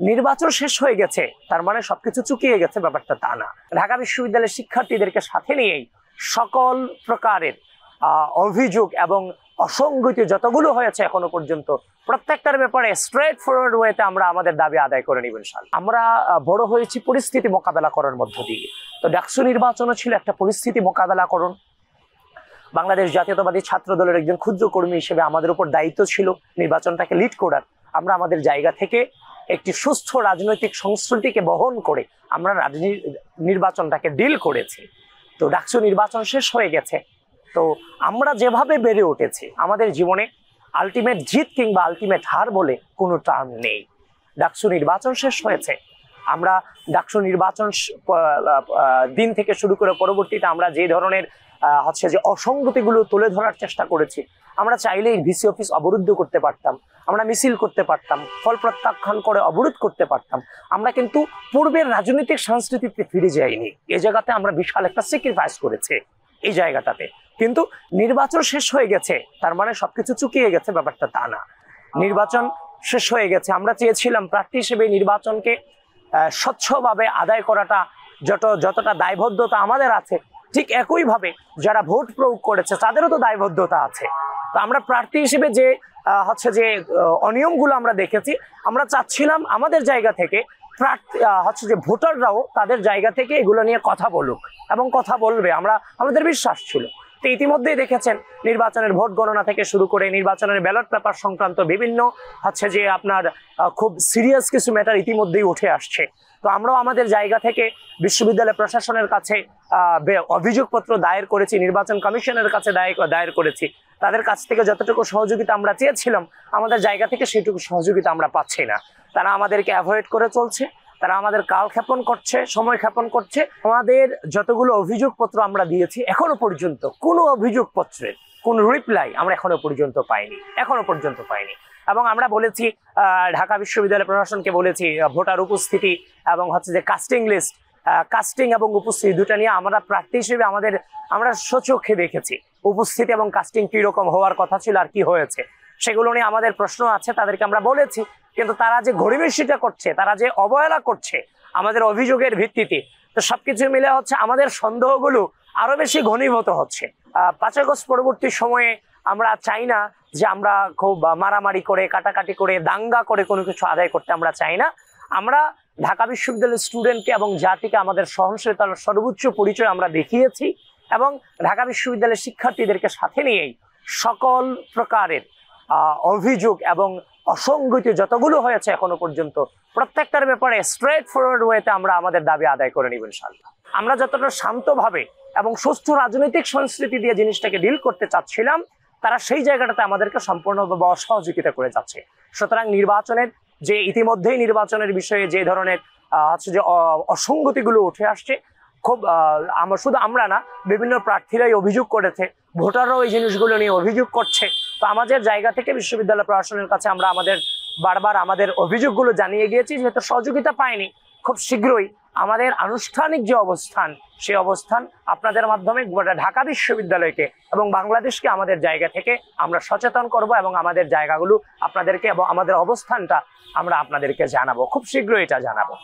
নির্বাচন শেষ হয়ে গেছে তার মানে সবকিছু চুকিয়ে গেছে, ব্যাপারটা তা না। ঢাকা বিশ্ববিদ্যালয়ের শিক্ষার্থীদেরকে সাথে নিয়েই সকল প্রকারের অভিযোগ এবং অসঙ্গতি যতগুলো হয়েছে এখনো পর্যন্ত প্রত্যেকটার ব্যাপারে স্ট্রেট ফরওয়ার্ড ওয়েতে আমরা আমাদের দাবি আদায় করে নিব ইনশাআল্লাহ। আমরা বড় হয়েছি পরিস্থিতি মোকাবেলা করার মধ্য দিয়ে। তো ডাকসু নির্বাচনও ছিল একটা পরিস্থিতি মোকাবেলা করুন। বাংলাদেশ জাতীয়তাবাদী ছাত্র দলের একজন ক্ষুদ্র কর্মী হিসেবে আমাদের উপর দায়িত্ব ছিল নির্বাচনটাকে লিড করার। আমরা আমাদের জায়গা থেকে একটি সুস্থ রাজনৈতিক সংস্কৃতিকে বহন করে আমরা নির্বাচনটাকে ডিল করেছি। তো ডাকসু নির্বাচন শেষ হয়ে গেছে। তো আমরা যেভাবে বেড়ে উঠেছি, আমাদের জীবনে আলটিমেট জিত কিংবা আলটিমেট হার বলে কোনো টার্ম নেই। ডাকসু নির্বাচন শেষ হয়েছে। আমরা ডাকসু নির্বাচন দিন থেকে শুরু করে পরবর্তীতে আমরা যে ধরনের যে অসঙ্গতিগুলো তুলে ধরার চেষ্টা করেছি, আমরা চাইলেই ভিসি অফিস অবরুদ্ধ করতে পারতাম, আমরা মিছিল করতে পারতাম, ফল প্রত্যাখ্যান করে অবরোধ করতে পারতাম। আমরা কিন্তু পূর্বের রাজনৈতিক সংস্কৃতিতে ফিরে যাইনি। এই জায়গাতে আমরা বিশাল একটা স্যাক্রিফাইস করেছি এই জায়গাটাতে। কিন্তু নির্বাচন শেষ হয়ে গেছে তার মানে সবকিছু চুকিয়ে গেছে, ব্যাপারটা তা না। নির্বাচন শেষ হয়ে গেছে। আমরা চেয়েছিলাম প্রার্থী হিসেবে নির্বাচনকে স্বচ্ছভাবে আদায় করাটা যতটা দায়বদ্ধতা আমাদের আছে, ঠিক একইভাবে যারা ভোট প্রয়োগ করেছে তাদেরও তো দায়বদ্ধতা আছে। তো আমরা প্রার্থী হিসেবে যে অনিয়মগুলো আমরা দেখেছি, আমরা চাচ্ছিলাম আমাদের জায়গা থেকে যে ভোটাররাও তাদের জায়গা থেকে এগুলো নিয়ে কথা বলুক এবং কথা বলবে, আমাদের বিশ্বাস ছিল। তো ইতিমধ্যেই দেখেছেন নির্বাচনের ভোট গণনা থেকে শুরু করে নির্বাচনের ব্যালট পেপার সংক্রান্ত বিভিন্ন যে আপনার খুব সিরিয়াস কিছু ম্যাটার ইতিমধ্যেই উঠে আসছে। তো আমরাও আমাদের জায়গা থেকে বিশ্ববিদ্যালয় প্রশাসনের কাছে অভিযোগপত্র দায়ের করেছি, নির্বাচন কমিশনের কাছে দায়ের করেছি। তাদের কাছ থেকে যতটুকু সহযোগিতা আমরা চেয়েছিলাম আমাদের জায়গা থেকে সেটুকু সহযোগিতা আমরা পাচ্ছি না। তারা আমাদেরকে অ্যাভয়েড করে চলছে, তারা আমাদের কাল ক্ষেপণ করছে, সময় ক্ষেপণ করছে। আমাদের যতগুলো অভিযোগপত্র আমরা দিয়েছি এখনো পর্যন্ত কোনো অভিযোগপত্রের কোন রিপ্লাই আমরা এখনো পর্যন্ত পাইনি। এবং আমরা বলেছি ঢাকা বিশ্ববিদ্যালয় প্রশাসনকে বলেছি ভোটার উপস্থিতি এবং যে কাস্টিং লিস্ট, কাস্টিং এবং উপস্থিতি দুটা নিয়ে আমরা প্রার্থী হিসেবে আমরা স্বচক্ষে দেখেছি উপস্থিতি এবং কাস্টিং কি রকম হওয়ার কথা ছিল আর কি হয়েছে, সেগুলো নিয়ে আমাদের প্রশ্ন আছে। তাদেরকে আমরা বলেছি, কিন্তু তারা যে ঘড়িমেশিটা করছে, তারা যে অবহেলা করছে আমাদের অভিযোগের ভিত্তিতে, তো সবকিছু মিলে আমাদের সন্দেহগুলো আরো বেশি ঘনীভূত হচ্ছে। 5 আগস্ট পরবর্তী সময়ে আমরা চাই না যে আমরা খুব মারামারি করে, কাটাকাটি করে, দাঙ্গা করে কোনো কিছু আদায় করতে আমরা চাই না। আমরা ঢাকা বিশ্ববিদ্যালয়ের স্টুডেন্টকে এবং জাতিকে আমাদের সহনশীলতার সর্বোচ্চ পরিচয় আমরা দেখিয়েছি এবং ঢাকা বিশ্ববিদ্যালয়ের শিক্ষার্থীদেরকে সাথে নিয়েই সকল প্রকারের অভিযোগ এবং অসঙ্গতি যতগুলো হয়েছে এখনো পর্যন্ত প্রত্যেকটার ব্যাপারে স্ট্রেট ফরওয়ার্ড ওয়েতে আমরা আমাদের দাবি আদায় করে নিব ইনশাআল্লাহ। আমরা যতটা শান্তভাবে এবং সুস্থ রাজনৈতিক সংস্কৃতি দিয়ে জিনিসটাকে ডিল করতে চাচ্ছিলাম, তারা সেই জায়গাটাতে আমাদেরকে সম্পূর্ণভাবে অসহযোগিতা করে যাচ্ছে। সুতরাং ইতিমধ্যেই নির্বাচনের বিষয়ে যে ধরনের যে অসঙ্গতিগুলো উঠে আসছে, শুধু আমরা না, বিভিন্ন প্রার্থীরাই অভিযোগ করেছে, ভোটাররাও এই জিনিসগুলো নিয়ে অভিযোগ করছে। তো আমাদের জায়গা থেকে বিশ্ববিদ্যালয় প্রশাসনের কাছে আমরা বারবার আমাদের অভিযোগগুলো জানিয়ে গিয়েছি। যেহেতু সহযোগিতা পাইনি, খুব শীঘ্রই আমাদের আনুষ্ঠানিক যে অবস্থান, সেই অবস্থান আপনাদের মাধ্যমে ঢাকা বিশ্ববিদ্যালয়কে এবং বাংলাদেশকে আমাদের জায়গা থেকে আমরা সচেতন করব এবং আমাদের জায়গাগুলো আপনাদেরকে এবং আমাদের অবস্থানটা আমরা আপনাদেরকে জানাবো, খুব শীঘ্রই এটা জানাবো।